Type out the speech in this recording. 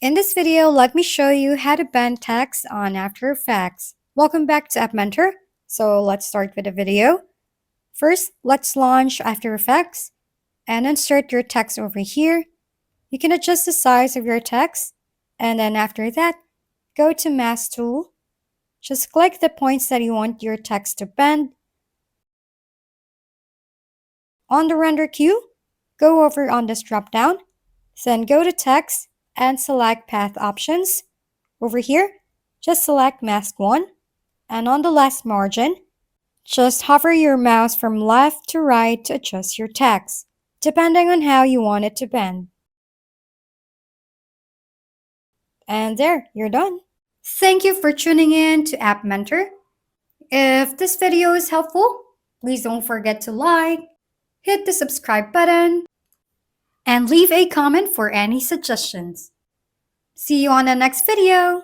In this video, let me show you how to bend text on After Effects. Welcome back to App Mentor. So let's start with the video. First, let's launch After Effects and insert your text over here. You can adjust the size of your text, and then after that, go to Mask Tool. Just click the points that you want your text to bend. On the render queue, go over on this drop-down, then go to Text and select Path Options. Over here, just select Mask 1, and on the last margin, just hover your mouse from left to right to adjust your text, depending on how you want it to bend. And there, you're done. Thank you for tuning in to App Mentor. If this video is helpful, please don't forget to like, hit the subscribe button, and leave a comment for any suggestions. See you on the next video!